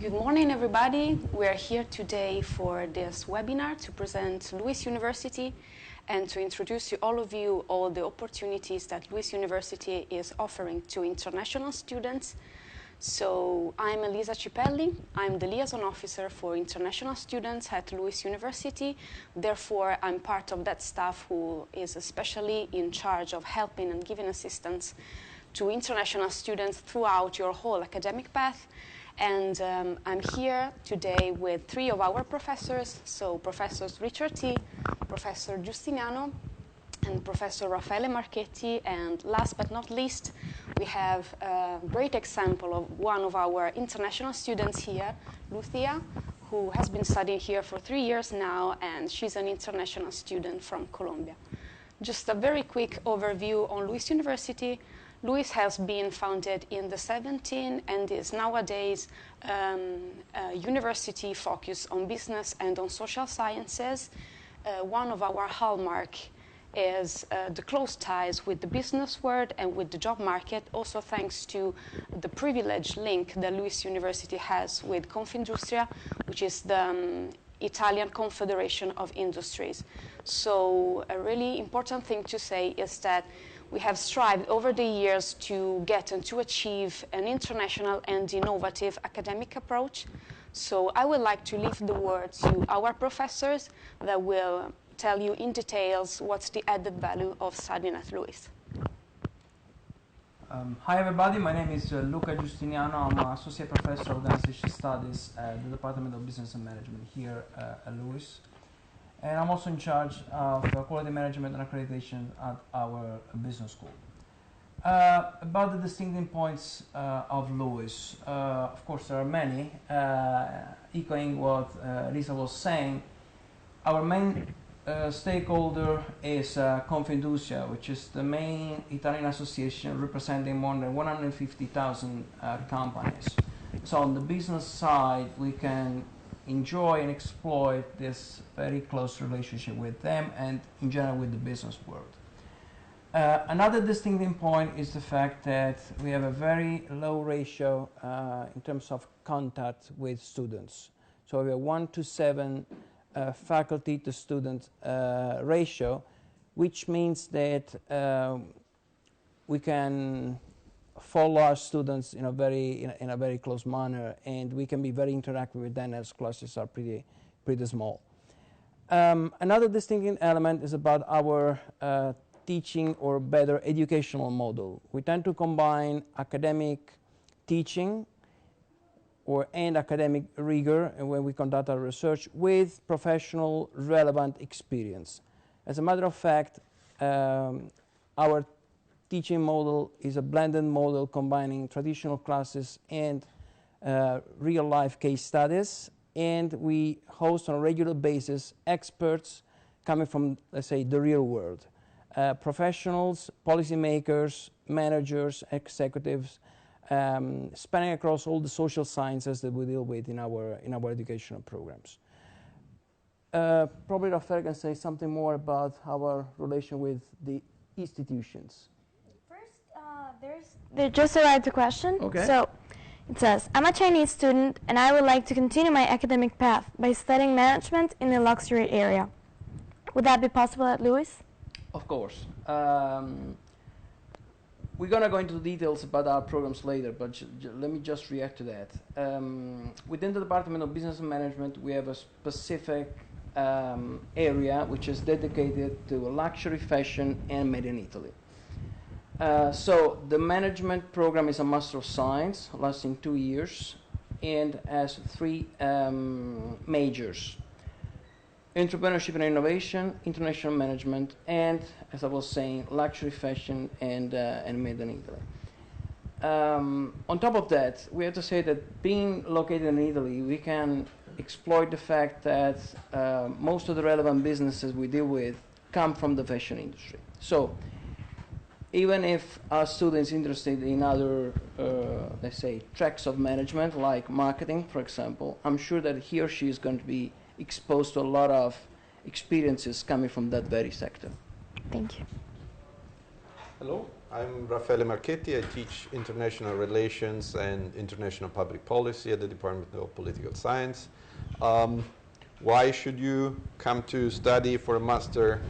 Good morning, everybody. We are here today for this webinar to present LUISS University and to introduce to all of you all the opportunities that LUISS University is offering to international students. So I'm Elisa Cipelli. I'm the liaison officer for international students at LUISS University. Therefore, I'm part of that staff who is especially in charge of helping and giving assistance to international students throughout your whole academic path. And I'm here today with three of our professors, so Professors Richard T., Professor Giustiniano, and Professor Raffaele Marchetti. And last but not least, we have a great example of one of our international students here, Lucia, who has been studying here for 3 years now, and she's an international student from Colombia. Just a very quick overview on LUISS University. LUISS has been founded in the 70s and is nowadays a university focused on business and on social sciences. One of our hallmark is the close ties with the business world and with the job market, also thanks to the privileged link that LUISS University has with Confindustria, which is the Italian Confederation of Industries. So a really important thing to say is that we have strived over the years to get and to achieve an international and innovative academic approach. So I would like to leave the word to our professors that will tell you in details what's the added value of studying at LUISS. Hi everybody, my name is Luca Giustiniano. I'm an Associate Professor of Organization Studies at the Department of Business and Management here at LUISS. And I'm also in charge of quality management and accreditation at our business school. About the distinctive points of LUISS, of course there are many. Echoing what Lisa was saying, our main stakeholder is Confindustria, which is the main Italian association representing more than 150,000 companies. So on the business side, we can enjoy and exploit this very close relationship with them and in general with the business world. Another distinctive point is the fact that we have a very low ratio in terms of contact with students. So we have 1:7 faculty to student ratio, which means that we can follow our students in a very close manner, and we can be very interactive with them as classes are pretty small. Another distinctive element is about our teaching or better educational model. We tend to combine academic teaching and academic rigor when we conduct our research with professional relevant experience. As a matter of fact, our teaching model is a blended model combining traditional classes and real-life case studies, and we host on a regular basis experts coming from, let's say, the real world. Professionals, policymakers, managers, executives, spanning across all the social sciences that we deal with in our educational programs. Probably Raffaele can say something more about our relation with the institutions. There just arrived a question. Okay. So it says, I'm a Chinese student and I would like to continue my academic path by studying management in the luxury area. Would that be possible at LUISS? Of course. We're going to go into details about our programs later, but let me just react to that. Within the Department of Business and Management, we have a specific area which is dedicated to luxury fashion and made in Italy. So the management program is a Master of Science lasting 2 years and has 3 majors: entrepreneurship and innovation, international management, and, as I was saying, luxury fashion and made in Italy. On top of that, we have to say that being located in Italy, we can exploit the fact that most of the relevant businesses we deal with come from the fashion industry. So even if our students interested in other, let's say, tracks of management, like marketing, for example, I'm sure that he or she is going to be exposed to a lot of experiences coming from that very sector. Thank you. Hello, I'm Raffaele Marchetti. I teach international relations and international public policy at the Department of Political Science. Why should you come to study for a master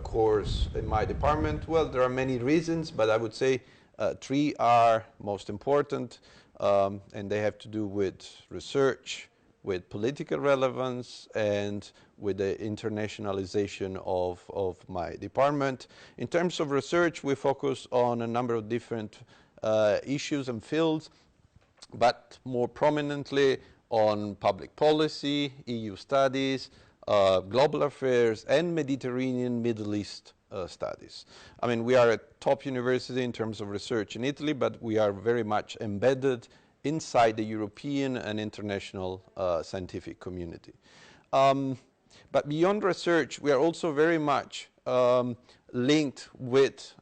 course in my department? Well, there are many reasons, but I would say three are most important, and they have to do with research, with political relevance, and with the internationalization of my department. In terms of research, we focus on a number of different issues and fields, but more prominently on public policy, EU studies, global affairs, and Mediterranean Middle East studies. I mean, we are a top university in terms of research in Italy, but we are very much embedded inside the European and international scientific community. But beyond research, we are also very much linked with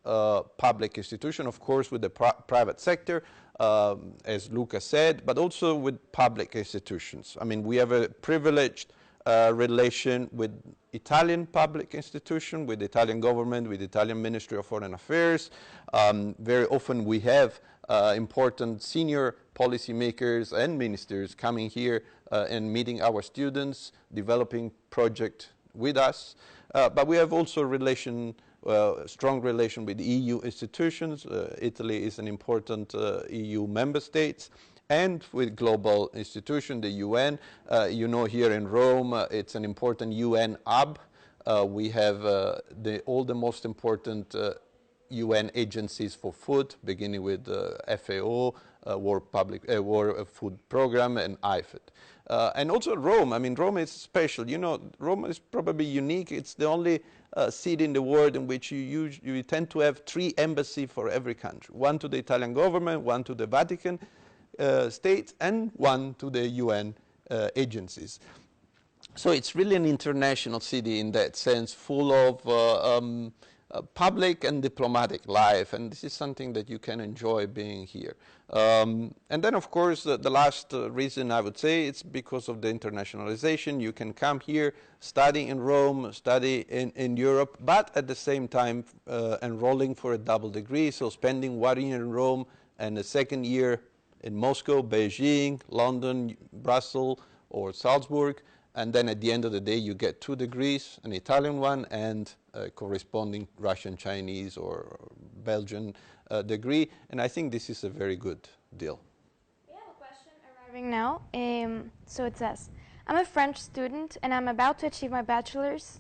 public institutions, of course, with the private sector, as Luca said, but also with public institutions. I mean, we have a privileged relation with Italian public institution, with the Italian government, with the Italian Ministry of Foreign Affairs. Very often we have important senior policymakers and ministers coming here and meeting our students, developing projects with us. But we have also strong relation with EU institutions. Italy is an important EU member state, and with global institutions, the UN. You know, here in Rome, it's an important UN hub. We have all the most important UN agencies for food, beginning with FAO, World Food Program, and IFAD. And also Rome. I mean, Rome is special. You know, Rome is probably unique. It's the only city in the world in which you tend to have 3 embassies for every country. One to the Italian government, one to the Vatican State, and one to the UN agencies. So it's really an international city in that sense, full of public and diplomatic life, and this is something that you can enjoy being here. And then, of course, the last reason I would say it's because of the internationalization. You can come here, study in Rome, study in Europe, but at the same time enrolling for a double degree, so spending 1 year in Rome and a second year in Moscow, Beijing, London, Brussels, or Salzburg. And then at the end of the day, you get 2 degrees, an Italian one and a corresponding Russian, Chinese, or Belgian degree. And I think this is a very good deal. We have a question arriving now. So it says, I'm a French student and I'm about to achieve my bachelor's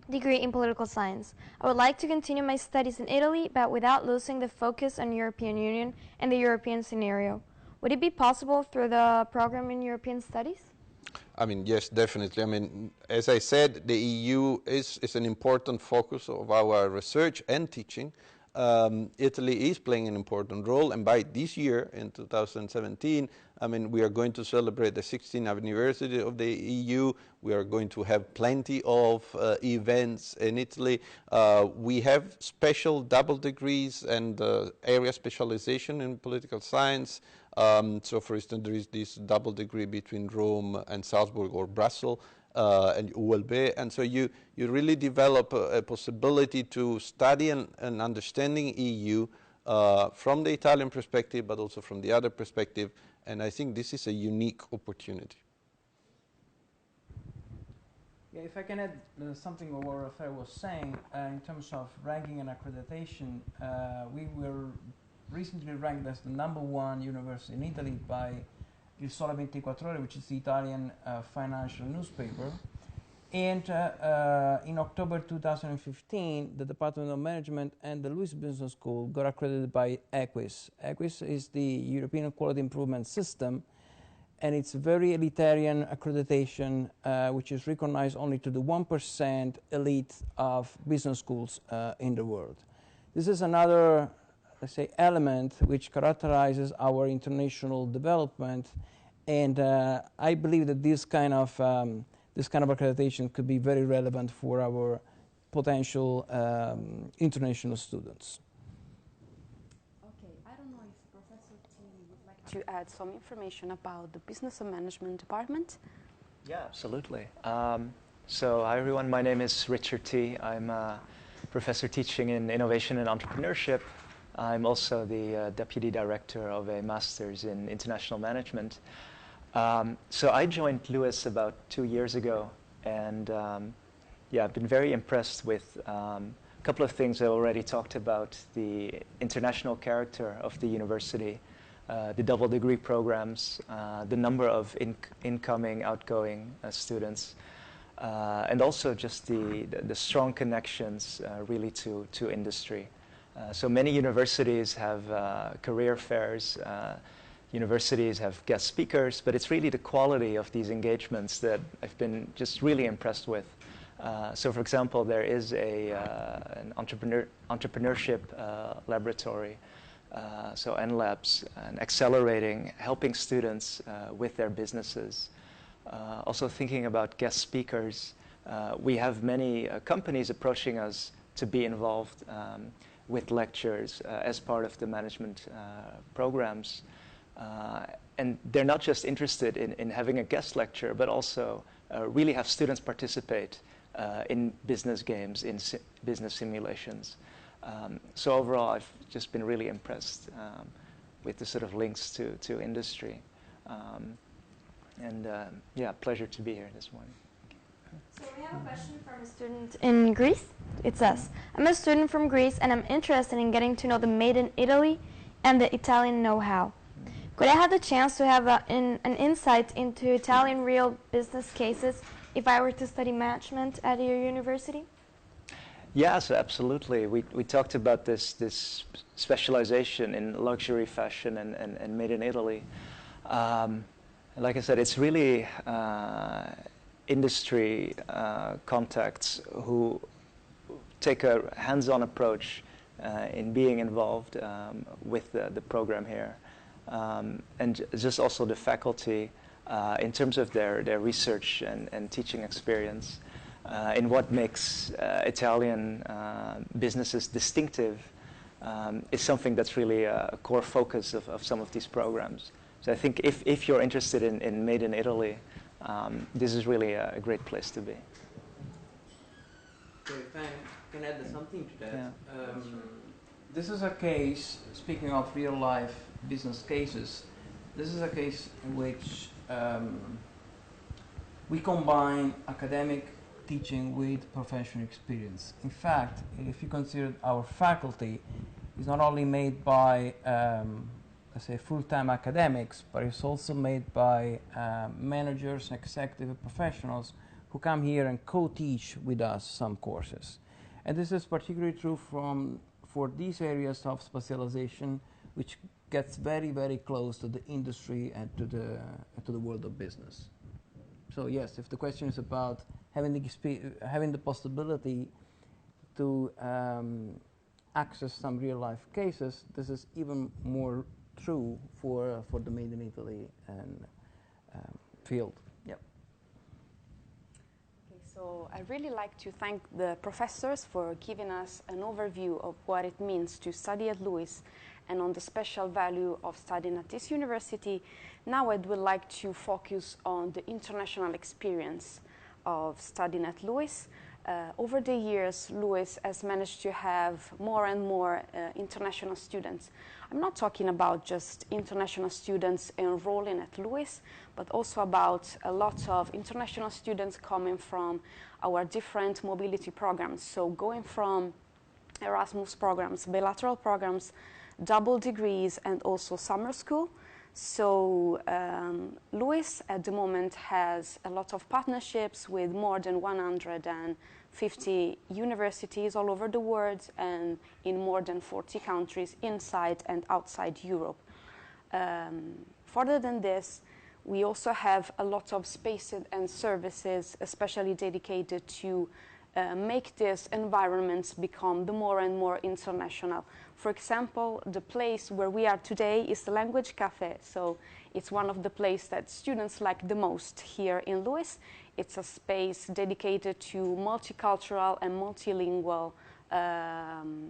degree in political science. I would like to continue my studies in Italy, but without losing the focus on European Union and the European scenario. Would it be possible through the program in European studies? I mean, yes, definitely. I mean, as I said, the EU is an important focus of our research and teaching. Italy is playing an important role, and by this year, in 2017, I mean, we are going to celebrate the 16th anniversary of the EU. We are going to have plenty of events in Italy. We have special double degrees and area specialization in political science. So, for instance, there is this double degree between Rome and Salzburg or Brussels and ULB. And so you really develop a possibility to study and understanding EU from the Italian perspective, but also from the other perspective. And I think this is a unique opportunity. Yeah, if I can add something of what Rafael was saying, in terms of ranking and accreditation, we were recently ranked as the #1 university in Italy by Il Sole 24 Ore, which is the Italian financial newspaper. And in October 2015, the Department of Management and the LUISS Business School got accredited by EQUIS. EQUIS is the European Quality Improvement System, and it's a very elitarian accreditation, which is recognized only to the 1% elite of business schools in the world. This is another, let's say, element which characterizes our international development, and I believe that this kind of accreditation could be very relevant for our potential international students. Okay, I don't know if Professor T would like to add some information about the Business and Management Department. Yeah, absolutely. So hi everyone, my name is Richard T. I'm a professor teaching in innovation and entrepreneurship I'm also the Deputy Director of a Master's in International Management. So I joined LUISS about 2 years ago, and yeah, I've been very impressed with a couple of things I already talked about: the international character of the university, the double degree programs, the number of incoming, outgoing students, and also just the strong connections really to industry. So many universities have career fairs, universities have guest speakers, but it's really the quality of these engagements that I've been just really impressed with. So for example, there is an entrepreneurship laboratory, so N.Labs, and accelerating, helping students with their businesses. Also thinking about guest speakers, we have many companies approaching us to be involved with lectures as part of the management programs. And they're not just interested in having a guest lecture, but also really have students participate in business games, in business simulations. So overall, I've just been really impressed with the sort of links to industry. Yeah, pleasure to be here this morning. So we have a question from a student in Greece. It says, I'm a student from Greece and I'm interested in getting to know the made in Italy and the Italian know-how. Could I have the chance to have an insight into Italian real business cases if I were to study management at your university? Yes, absolutely. We talked about this specialization in luxury fashion and made in Italy. Like I said, it's really industry contacts who take a hands-on approach in being involved with the program here. And just also the faculty in terms of their research and teaching experience in what makes Italian businesses distinctive is something that's really a core focus of some of these programs. So I think if you're interested in Made in Italy, this is really a great place to be. So if I can add something to that. Yeah. This is a case, speaking of real life business cases, this is a case in which we combine academic teaching with professional experience. In fact, if you consider our faculty is not only made by let's say full-time academics, but it's also made by managers, executive professionals who come here and co-teach with us some courses. And this is particularly true for these areas of specialization, which gets very, very close to the industry and to the world of business. So yes, if the question is about having the possibility to access some real life cases, this is even more true for the Made in Italy and field. Yep. Okay, so I really like to thank the professors for giving us an overview of what it means to study at LUISS and on the special value of studying at this university. Now I would like to focus on the international experience of studying at LUISS. Over the years, LUISS has managed to have more and more international students. I'm not talking about just international students enrolling at LUISS, but also about a lot of international students coming from our different mobility programs. So going from Erasmus programs, bilateral programs, double degrees, and also summer school. So LUISS at the moment has a lot of partnerships with more than 150 universities all over the world and in more than 40 countries inside and outside Europe. Further than this, we also have a lot of spaces and services especially dedicated to make these environments become more and more international. For example, the place where we are today is the Language Cafe. So it's one of the places that students like the most here in LUISS. It's a space dedicated to multicultural and multilingual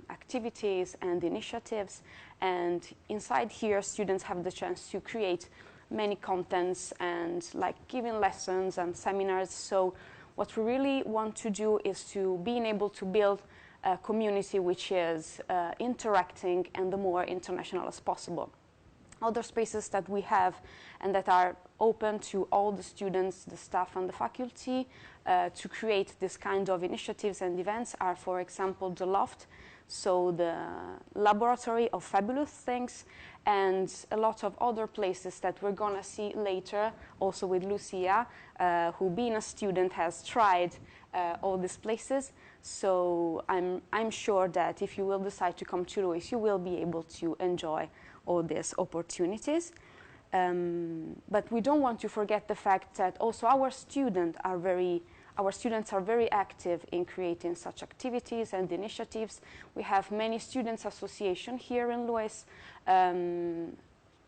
activities and initiatives. And inside here, students have the chance to create many contents and like giving lessons and seminars. So what we really want to do is to being able to build community which is interacting and the more international as possible. Other spaces that we have and that are open to all the students, the staff and the faculty to create this kind of initiatives and events are, for example, the Loft, so the laboratory of fabulous things, and a lot of other places that we're going to see later, also with Lucia, who being a student has tried all these places. So I'm sure that if you will decide to come to LUISS, you will be able to enjoy all these opportunities. But we don't want to forget the fact that also our students are very active in creating such activities and initiatives. We have many students association here in LUISS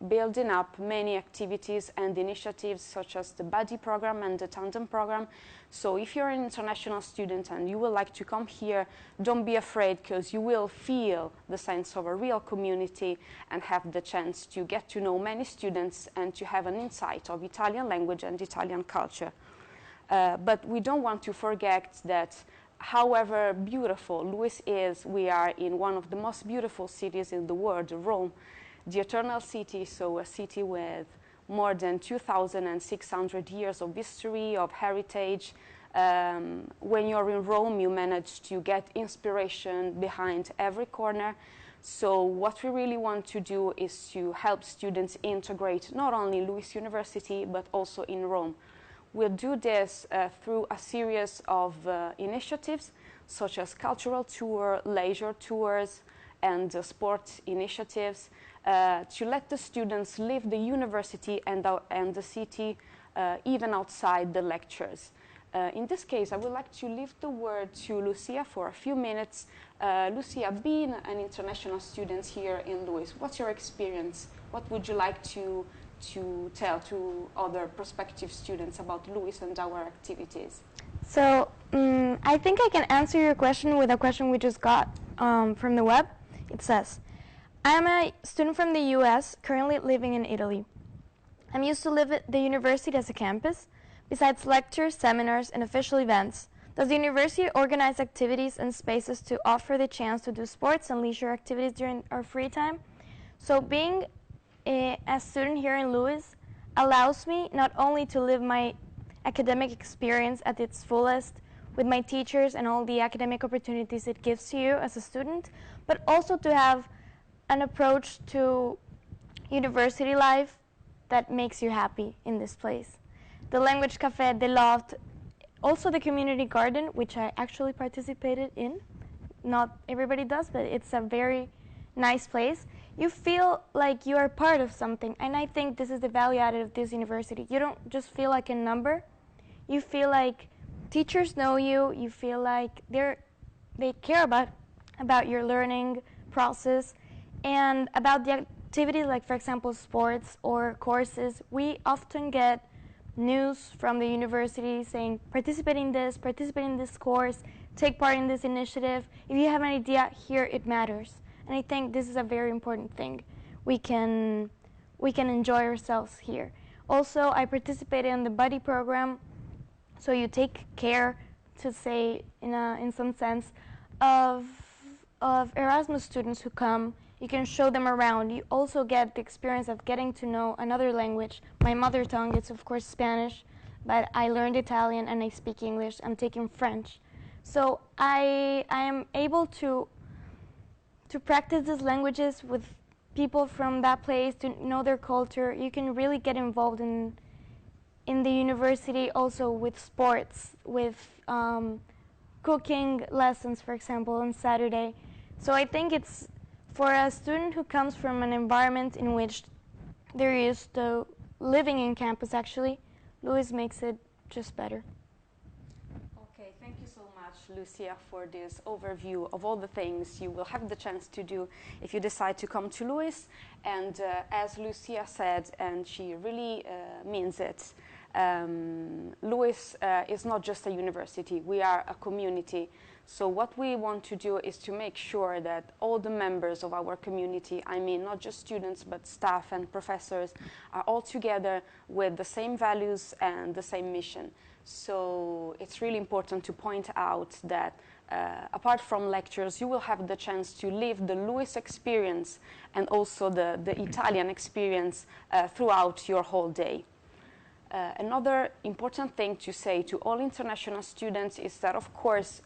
building up many activities and initiatives such as the buddy program and the tandem program. So if you're an international student and you would like to come here, don't be afraid, because you will feel the sense of a real community and have the chance to get to know many students and to have an insight of Italian language and Italian culture. But we don't want to forget that however beautiful LUISS is, we are in one of the most beautiful cities in the world, Rome, the Eternal City, so a city with more than 2,600 years of history, of heritage. When you're in Rome, you manage to get inspiration behind every corner. So what we really want to do is to help students integrate not only LUISS University, but also in Rome. We'll do this through a series of initiatives, such as cultural tour, leisure tours, and sport initiatives, to let the students leave the university and the city even outside the lectures. In this case, I would like to leave the word to Lucia for a few minutes. Lucia, being an international student here in LUISS, what's your experience? What would you like to tell to other prospective students about LUISS and our activities? So I think I can answer your question with a question we just got from the web. It says, I am a student from the US, currently living in Italy. I'm used to live at the university as a campus. Besides lectures, seminars, and official events, does the university organize activities and spaces to offer the chance to do sports and leisure activities during our free time? So being a student here in LUISS allows me not only to live my academic experience at its fullest with my teachers and all the academic opportunities it gives to you as a student, but also to have an approach to university life that makes you happy in this place. The language cafe, the loft, also the community garden, which I actually participated in. Not everybody does, but it's a very nice place. You feel like you are part of something, and I think this is the value added of this university. You don't just feel like a number. You feel like teachers know you. You feel like they care about your learning process and about the activities, like, for example, sports or courses. We often get news from the university saying, participate in this course, take part in this initiative. If you have an idea, here it matters. And I think this is a very important thing. We can enjoy ourselves here. Also, I participated in the buddy program, so you take care, to say in some sense, of Erasmus students who come. You can show them around. You also get the experience of getting to know another language. My mother tongue is, of course, Spanish, but I learned Italian and I speak English. I'm taking French. So I am able to practice these languages with people from that place, to know their culture. You can really get involved in the university, also with sports, with cooking lessons, for example, on Saturday. So I think it's, for a student who comes from an environment in which they're used to living in campus, actually, LUISS makes it just better. Okay, thank you so much, Lucia, for this overview of all the things you will have the chance to do if you decide to come to LUISS. And as Lucia said, and she really means it, LUISS is not just a university, we are a community. So what we want to do is to make sure that all the members of our community, I mean not just students but staff and professors, are all together with the same values and the same mission. So it's really important to point out that apart from lectures, you will have the chance to live the LUISS experience and also the Italian experience throughout your whole day. Another important thing to say to all international students is that, of course,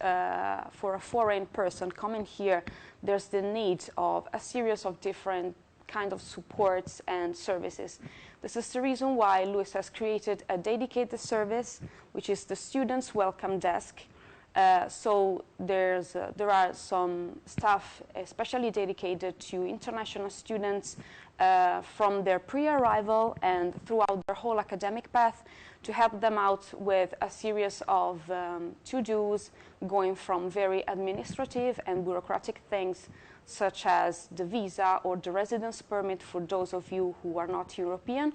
for a foreign person coming here, there's the need of a series of different kind of supports and services. This is the reason why LUISS has created a dedicated service, which is the Students' Welcome Desk. So there are some staff especially dedicated to international students from their pre-arrival and throughout their whole academic path to help them out with a series of to-dos going from very administrative and bureaucratic things such as the visa or the residence permit for those of you who are not European.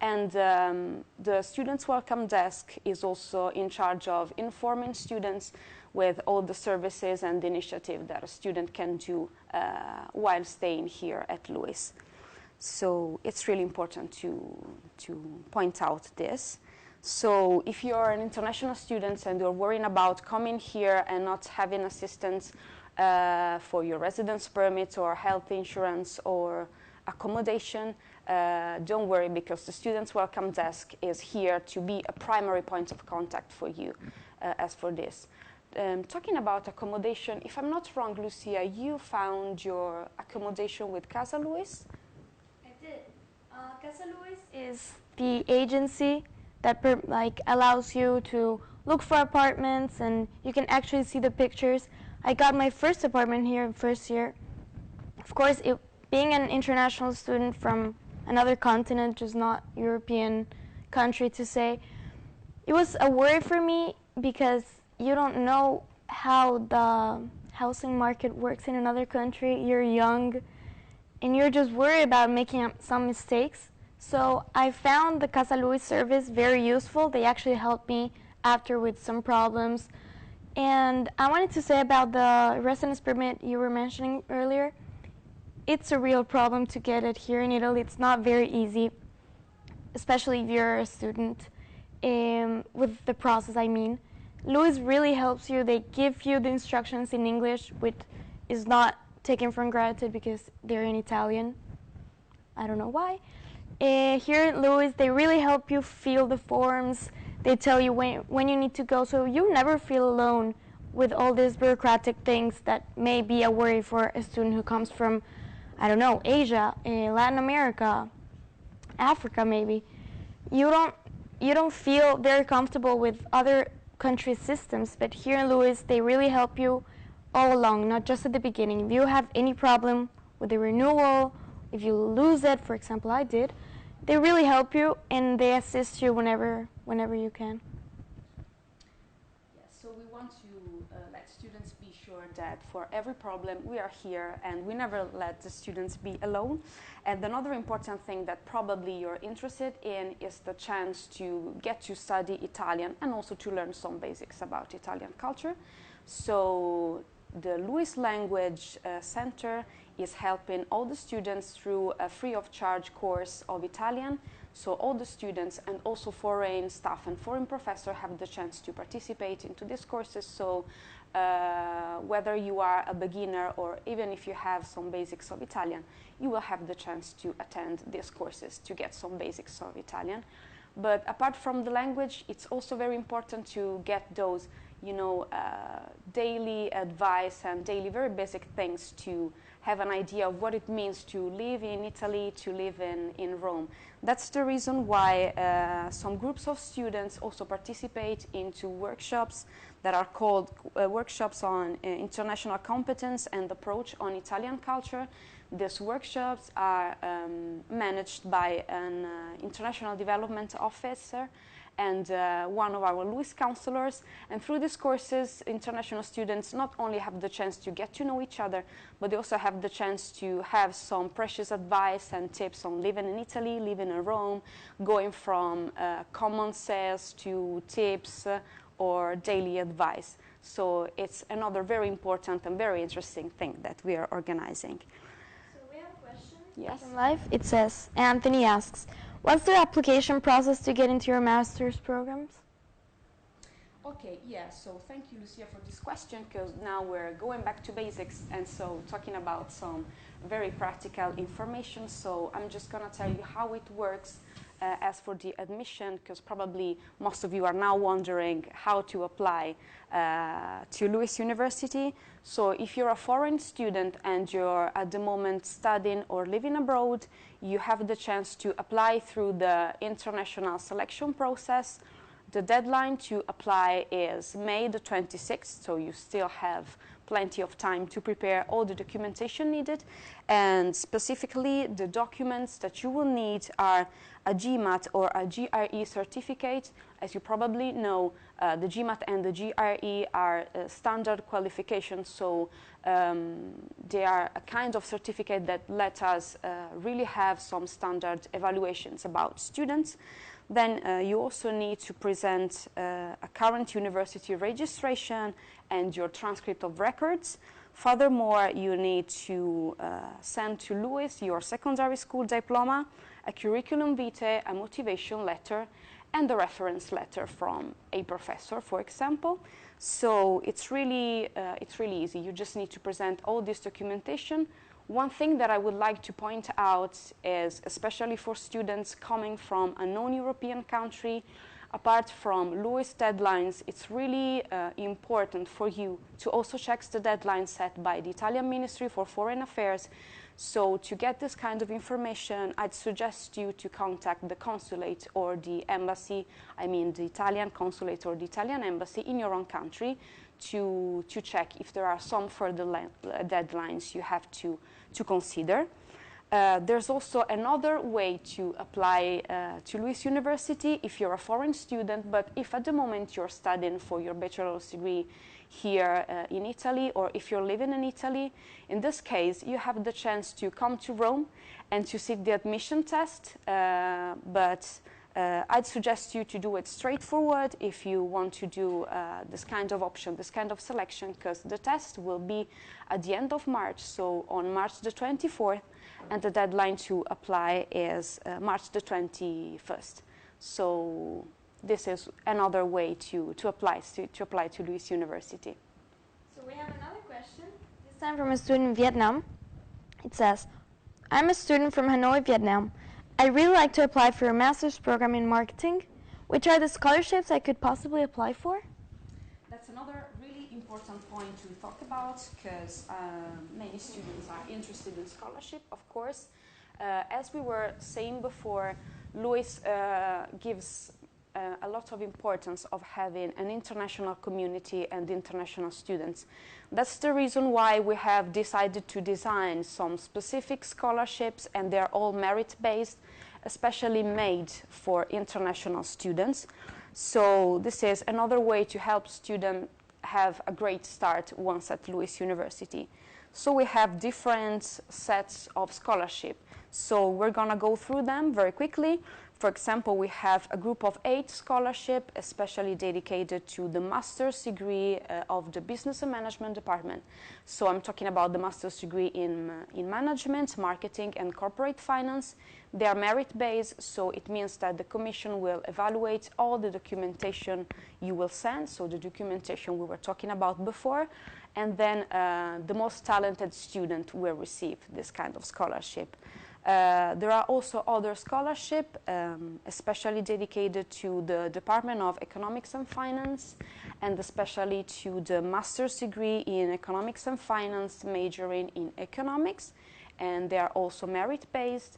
And the Students' Welcome Desk is also in charge of informing students with all the services and initiatives that a student can do while staying here at LUISS. So it's really important to point out this. So if you're an international student and you're worrying about coming here and not having assistance for your residence permit or health insurance or accommodation, don't worry, because the Students' Welcome Desk is here to be a primary point of contact for you as for this. Talking about accommodation, if I'm not wrong, Lucia, you found your accommodation with Casa LUISS? I did. Casa LUISS is the agency that allows you to look for apartments, and you can actually see the pictures. I got my first apartment here first year. Of course, being an international student from another continent, just not European country to say, it was a worry for me because you don't know how the housing market works in another country. You're young and you're just worried about making some mistakes. So I found the Casa LUISS service very useful. They actually helped me after with some problems. And I wanted to say about the residence permit you were mentioning earlier. It's a real problem to get it here in Italy. It's not very easy, especially if you're a student. With the process, I mean. LUISS really helps you. They give you the instructions in English, which is not taken for granted because they're in Italian. I don't know why. Here at LUISS, they really help you fill the forms. They tell you when you need to go, so you never feel alone with all these bureaucratic things that may be a worry for a student who comes from, I don't know, Asia, Latin America, Africa maybe. You don't feel very comfortable with other country systems, but here in LUISS, they really help you all along, not just at the beginning. If you have any problem with the renewal, if you lose it, for example, I did, they really help you and they assist you whenever you can. Yes, so we want to let students be sure that for every problem we are here and we never let the students be alone. And another important thing that probably you're interested in is the chance to get to study Italian and also to learn some basics about Italian culture. So the LUISS Language Center is helping all the students through a free of charge course of Italian. So all the students and also foreign staff and foreign professors have the chance to participate into these courses. So whether you are a beginner or even if you have some basics of Italian, you will have the chance to attend these courses to get some basics of Italian. But apart from the language, it's also very important to get those, daily advice and daily very basic things to have an idea of what it means to live in Italy, to live in Rome. That's the reason why some groups of students also participate into workshops that are called workshops on international competence and approach on Italian culture. These workshops are managed by an international development officer, and one of our LUISS counselors. And through these courses, international students not only have the chance to get to know each other, but they also have the chance to have some precious advice and tips on living in Italy, living in Rome, going from common sense to tips or daily advice. So it's another very important and very interesting thing that we are organizing. So we have a question. Yes. From Life, it says, Anthony asks, what's the application process to get into your master's programs? Okay, yeah, so thank you, Lucia, for this question, because now we're going back to basics and so talking about some very practical information. So I'm just going to tell you how it works as for the admission, because probably most of you are now wondering how to apply to LUISS University. So if you're a foreign student and you're at the moment studying or living abroad, you have the chance to apply through the international selection process. The deadline to apply is May the 26th, so you still have plenty of time to prepare all the documentation needed. And specifically, the documents that you will need are a GMAT or a GRE certificate. As you probably know, the GMAT and the GRE are standard qualifications, so they are a kind of certificate that let us really have some standard evaluations about students. Then you also need to present a current university registration and your transcript of records. Furthermore, you need to send to LUISS your secondary school diploma, a curriculum vitae, a motivation letter, and a reference letter from a professor, for example. So it's really easy. You just need to present all this documentation. One thing that I would like to point out is, especially for students coming from a non-European country, apart from LUISS deadlines, it's really important for you to also check the deadline set by the Italian Ministry for Foreign Affairs. So to get this kind of information, I'd suggest you to contact the consulate or the embassy, I mean the Italian consulate or the Italian embassy in your own country to check if there are some further deadlines you have to consider. There's also another way to apply to LUISS University if you're a foreign student, but if at the moment you're studying for your bachelor's degree here in Italy, or if you're living in Italy, in this case you have the chance to come to Rome and to sit the admission test, but I'd suggest you to do it straightforward if you want to do this kind of option, this kind of selection, because the test will be at the end of March, so on March the 24th, and the deadline to apply is March the 21st. So this is another way to apply to LUISS University. So we have another question, this time from a student in Vietnam. It says, I'm a student from Hanoi, Vietnam. I really like to apply for a master's program in marketing. Which are the scholarships I could possibly apply for? That's another really important point to talk about, because many students are interested in scholarship, of course. As we were saying before, LUISS gives a lot of importance of having an international community and international students. That's the reason why we have decided to design some specific scholarships, and they're all merit-based, especially made for international students. So this is another way to help students have a great start once at LUISS University. So we have different sets of scholarship. So we're going to go through them very quickly. For example, we have a group of 8 scholarships, especially dedicated to the master's degree of the Business and Management department. So I'm talking about the master's degree in management, marketing, and corporate finance. They are merit-based, so it means that the commission will evaluate all the documentation you will send, so the documentation we were talking about before, and then the most talented student will receive this kind of scholarship. There are also other scholarships, especially dedicated to the Department of Economics and Finance, and especially to the master's degree in Economics and Finance, majoring in economics, and they are also merit-based.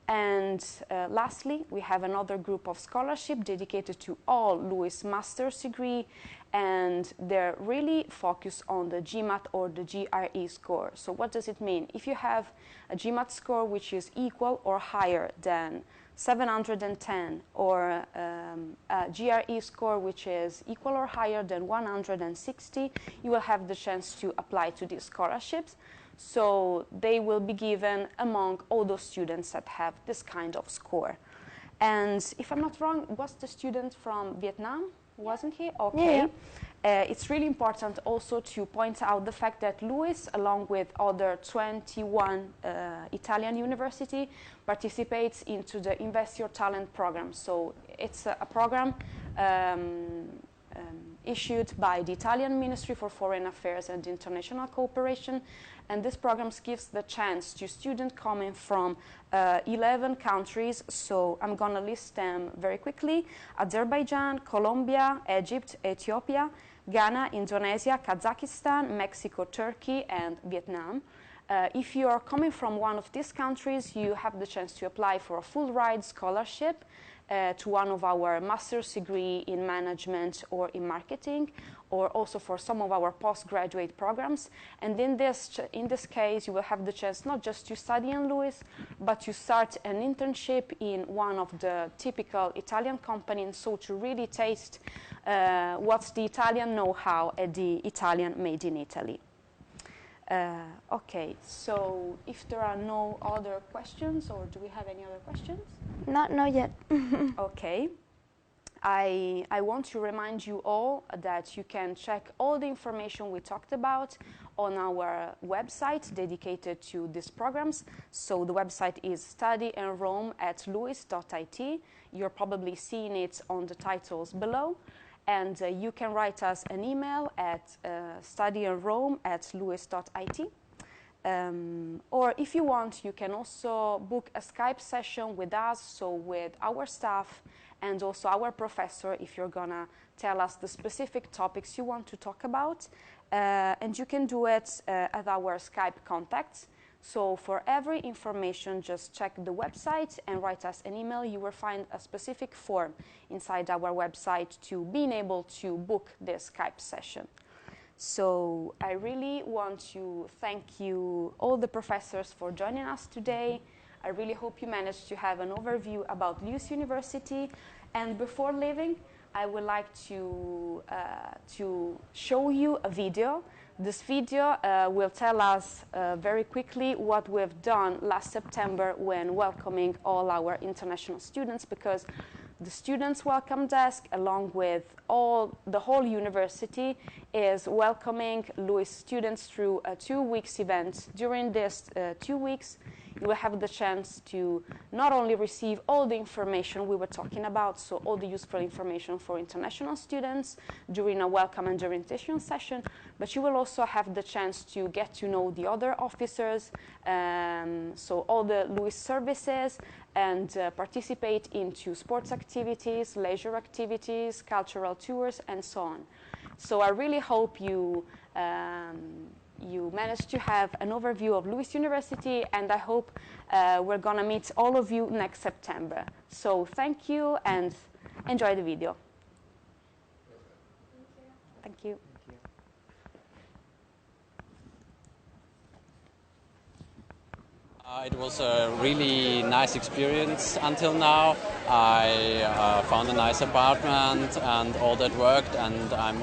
And lastly, we have another group of scholarship dedicated to all LUISS master's degree, and they're really focused on the GMAT or the GRE score. So what does it mean? If you have a GMAT score which is equal or higher than 710 or a GRE score which is equal or higher than 160, you will have the chance to apply to these scholarships. So they will be given among all those students that have this kind of score. And if I'm not wrong, was the student from Vietnam? Wasn't he? Okay. Yeah. It's really important also to point out the fact that LUISS, along with other 21 Italian universities, participates into the Invest Your Talent program. So it's a program issued by the Italian Ministry for Foreign Affairs and International Cooperation, and this program gives the chance to students coming from 11 countries, so I'm going to list them very quickly: Azerbaijan, Colombia, Egypt, Ethiopia, Ghana, Indonesia, Kazakhstan, Mexico, Turkey, and Vietnam. If you are coming from one of these countries, you have the chance to apply for a full ride scholarship to one of our master's degree in management or in marketing, or also for some of our postgraduate programs. And in this case, you will have the chance not just to study in LUISS, but to start an internship in one of the typical Italian companies, so to really taste what's the Italian know-how at the Italian made in Italy. Okay, so if there are no other questions, or do we have any other questions? Not yet. Okay. I want to remind you all that you can check all the information we talked about on our website dedicated to these programs. So the website is studyenrome@luis.it. You're probably seeing it on the titles below. And you can write us an email at studyenrome@luis.it. Or if you want, you can also book a Skype session with us, so with our staff and also our professor, if you're going to tell us the specific topics you want to talk about. And you can do it at our Skype contacts. So for every information, just check the website and write us an email. You will find a specific form inside our website to being able to book this Skype session. So I really want to thank you, all the professors, for joining us today. I really hope you managed to have an overview about LUISS University. And before leaving, I would like to show you a video. This video will tell us very quickly what we've done last September when welcoming all our international students, because the students' welcome desk, along with the whole university, is welcoming LUISS students through a 2-week event. During this 2 weeks, you will have the chance to not only receive all the information we were talking about, so all the useful information for international students during a welcome and orientation session, but you will also have the chance to get to know the other officers, so all the LUISS services, and participate into sports activities, leisure activities, cultural tours, and so on. So I really hope you managed to have an overview of LUISS University, and I hope we're going to meet all of you next September. So thank you, and enjoy the video. Thank you. It was a really nice experience until now. I found a nice apartment and all that worked, and I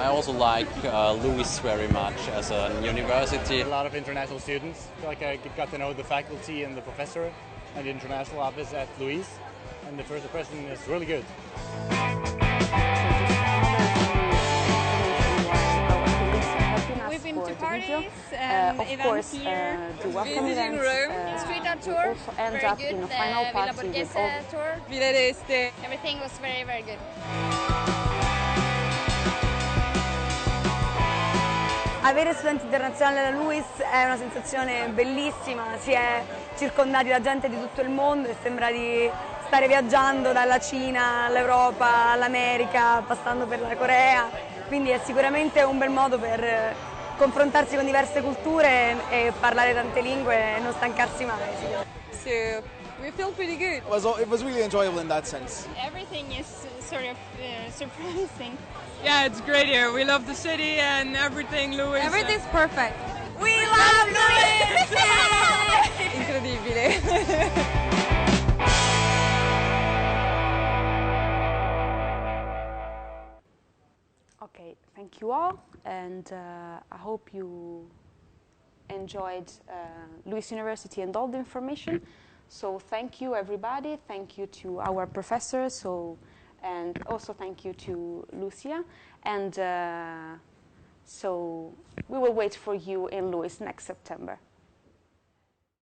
also like LUISS very much as a university. A lot of international students. I feel like I got to know the faculty and the professor and the international office at LUISS, and the first impression is really good. We've been to parties and events here, visiting Rome, street art tour, very good, Villa Borghese tour. Everything was very, very good. Avere studenti internazionali alla LUISS è una sensazione bellissima, si è circondati da gente di tutto il mondo e sembra di stare viaggiando dalla Cina all'Europa, all'America, passando per la Corea, quindi è sicuramente un bel modo per confrontarsi con diverse culture e parlare tante lingue e non stancarsi mai. So we feel pretty good. It was really enjoyable in that sense. Everything is sort of surprising. Yeah, it's great here. We love the city and everything, LUISS. Everything's perfect. We love LUISS! Incredibile. you all, and I hope you enjoyed LUISS University and all the information. So thank you, everybody. Thank you to our professors. And also thank you to Lucia. And so we will wait for you in LUISS next September.